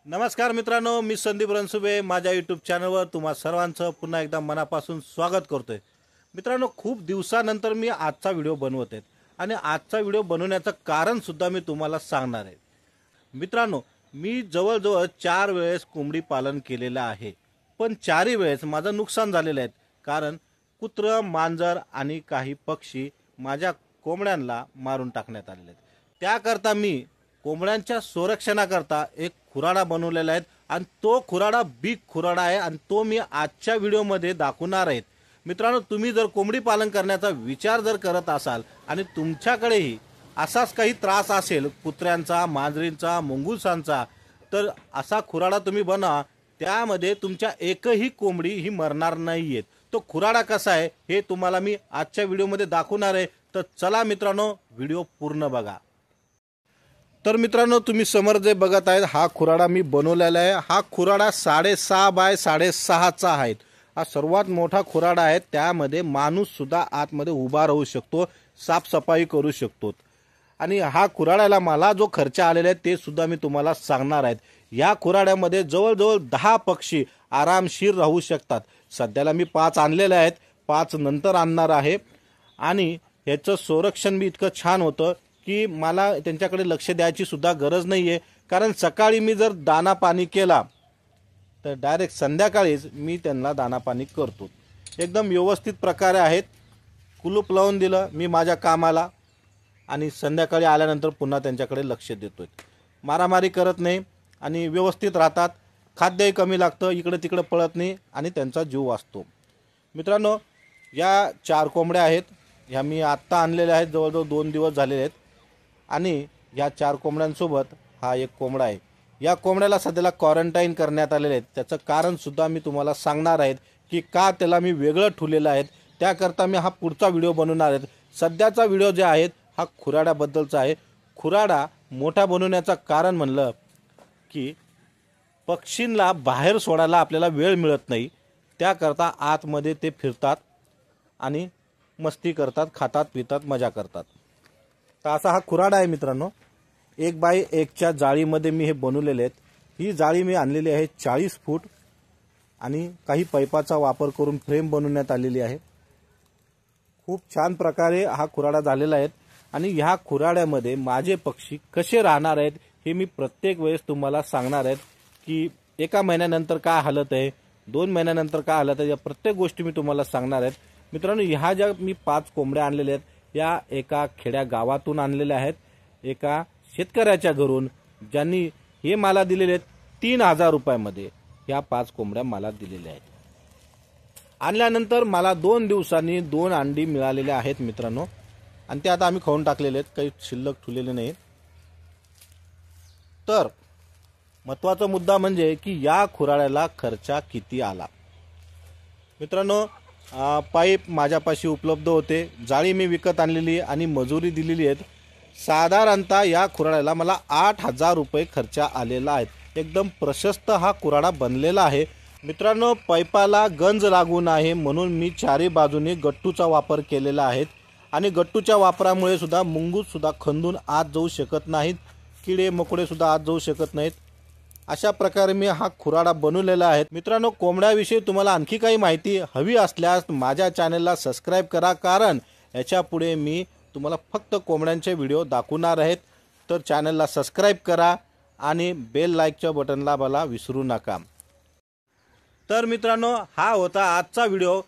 नमस्कार मित्रांनो, मी संदीप रणसुबे माझ्या यूट्यूब चॅनलवर तुम्हा सर्वांचं पुन्हा एकदा मनापासून स्वागत करतोय। मित्रांनो, खूप दिवसानंतर मी आजचा व्हिडिओ बनवत आहे आणि आजचा व्हिडिओ बनवण्याचं कारण सुद्धा मी तुम्हाला सांगणार आहे। मित्रांनो, मी जवळजवळ 4 वेळेस कोंबडी पालन केलेलं आहे, पण 4ही वेळेस माझं नुकसान झालेलं आहे। कारण कुत्र, मांजर आणि काही पक्षी माझ्या कोंबड्यांना मारून टाकण्यात आलेले आहेत। त्याकरता मी कोंबड्यांच्या संरक्षणाकरता एक खुराडा बनवलेला आहे आणि तो खुराडा बिग खुराडा आहे आणि तो मी आजच्या व्हिडिओमध्ये दाखवणार आहे। मित्रांनो, तुम्ही जर कोंबडी पालन करण्याचा विचार जर करत असाल आणि तुमच्याकडेही असाच काही त्रास असेल कुत्र्यांचा, मांजरींचा, मुंगुसांचा, तर असा खुराडा तुम्ही बनवा। त्यामध्ये तुमच्या एकही कोंबडी ही मरणार नाहीये। तो खुराडा कसा आहे हे तुम्हाला मी आजच्या व्हिडिओमध्ये दाखवणार आहे। तर चला मित्रांनो, व्हिडिओ पूर्ण बघा। तर मित्रांनो, तुम्ही समोर जे बघत आहेत हा खुराडा मी बनवलेला आहे। हा खुराडा 6.5 बाय 6.6चा आहे। हा सर्वात मोठा खुराडा आहे। त्यामध्ये माणूस सुद्धा आतमध्ये उभा राहू शकतो, साफसफाई करू शकतो। आणि हा खुराड्याला मला जो खर्च आलेला आहे ते सुद्धा मी तुम्हाला सांगणार आहे। या खुराड्यामध्ये जवळजवळ 10 पक्षी आरामशीर राहू शकतात। सध्याला मी 5 आणलेले आहेत, 5 नंतर आणणार आहे। आणि याचं संरक्षण बी इतकं छान होतं की मला त्यांच्याकडे लक्ष द्यायची सुद्धा गरज नाहीये। कारण सकाळी मी जर दाना पाणी केला तर डायरेक्ट संध्याकाळीच मी त्यांना दाना पाणी करतो। एकदम व्यवस्थित प्रकारे आहेत। कुलूप लावून दिलं मी माझ्या कामाला आणि संध्याकाळी आल्यानंतर पुन्हा त्यांच्याकडे लक्ष देतोय। मारामारी करत नाही आणि व्यवस्थित राहतात। खाद्यही कमी लागतं, इकडे तिकडे पळत नाही आणि त्यांचा जीव वाचतो। मित्रांनो, या 4 कोंबड्या आहेत। ह्या मी आत्ता आणलेल्या आहेत, जवळजवळ 2 दिवस झालेले आहेत। आणि या 4 कोंबड्यांसोबत हा एक कोंबडा आहे। या कोंबड्याला सध्याला क्वारंटाईन करण्यात आलेले आहे। त्याचं कारण सुद्धा मी तुम्हाला सांगणार आहे की का त्याला मी वेगळं ठेवलेलं आहे। त्याकरता मी हा पुढचा व्हिडिओ बनवणार आहे। सध्याचा व्हिडिओ जे आहे हा खुराड्याबद्दलचा आहे। खुराडा मोठा बनवण्याचं कारण म्हणलं की पक्षींना बाहेर सोडायला आपल्याला वेळ मिळत नाही। त्याकरता आतमध्ये ते फिरतात आणि मस्ती करतात, खातात, पितात, मजा करतात। तर असा हा खुराडा आहे मित्रांनो। 1 बाय 1च्या जाळीमध्ये मी हे बनवलेले आहेत। ही जाळी मी आणलेली आहे 40 फूट आणि काही पाईपाचा वापर करून फ्रेम बनवण्यात आलेली आहे। खूप छान प्रकारे हा खुराडा झालेला आहे। आणि ह्या खुराड्यामध्ये माझे पक्षी कसे राहणार आहेत हे मी प्रत्येक वेळेस तुम्हाला सांगणार आहे की 1 महिन्यानंतर काय हालत आहे, 2 महिन्यानंतर काय हालत आहे, या प्रत्येक गोष्टी मी तुम्हाला सांगणार आहे। मित्रांनो, ह्या ज्या मी 5 कोंबड्या आणलेल्या आहेत या एका खेड्या गावातून आणलेल्या आहेत, एका शेतकऱ्याच्या घरून, ज्यांनी हे मला दिलेले आहेत 3000 रुपयामध्ये। ह्या 5 कोंबड्या मला दिलेल्या आहेत। आणल्यानंतर मला 2 दिवसांनी 2 अंडी मिळालेले आहेत मित्रांनो। आणि ते आता आम्ही खाऊन टाकलेले आहेत, काही शिल्लक ठेवलेले नाही। तर महत्त्वाचा मुद्दा म्हणजे की या खुराड्याला खर्च किती आला। मित्रांनो, पाईप माझ्यापाशी उपलब्ध होते, जाळी मी विकत आणलेली आणि मजुरी दिलेली आहेत। साधारणतः या खुराड्याला मला 8000 रुपये खर्च आलेला आहे। एकदम प्रशस्त हा खुराडा बनलेला आहे। मित्रांनो, पाईपाला गंज लागू नये म्हणून मी 4ही बाजूने गट्टूचा वापर केलेला आहे। आणि गट्टूच्या वापरामुळे सुद्धा मुंगूस सुद्धा खंदून आत जाऊ शकत नाहीत, किडे मकोडे सुद्धा आत जाऊ शकत नाहीत। अशा प्रकारे मी हा खुराडा बनवलेला आहे। मित्रांनो, कोंबड्याविषयी तुम्हाला आणखी काही माहिती हवी असल्यास माझ्या चॅनलला सबस्क्राइब करा, कारण याच्या पुढे मी तुम्हाला फक्त कोंबड्यांचे व्हिडिओ दाखवणार आहेत। तर चॅनलला सबस्क्राइब करा आणि बेल लाईकच्या बटनला मला विसरू नका। तर मित्रांनो, हा होता आजचा व्हिडिओ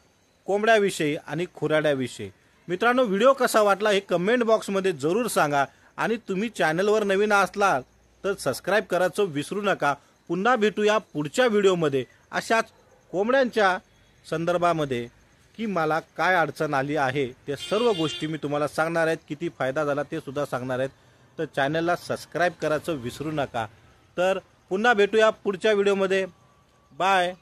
कोंबड्याविषयी आणि खुराड्याविषयी। मित्रांनो, व्हिडिओ कसा वाटला हे कमेंट बॉक्समध्ये जरूर सांगा आणि तुम्ही चॅनलवर नवीन असलात तर सबस्क्राइब करायचं विसरू नका। पुन्हा भेटूया पुढच्या व्हिडिओमध्ये अशाच कोंबड्यांच्या संदर्भामध्ये की मला काय अडचण आली आहे ते सर्व गोष्टी मी तुम्हाला सांगणार आहेत, किती फायदा झाला ते सुद्धा सांगणार आहेत। तर चॅनलला सबस्क्राइब करायचं विसरू नका। तर पुन्हा भेटूया पुढच्या व्हिडिओमध्ये। बाय।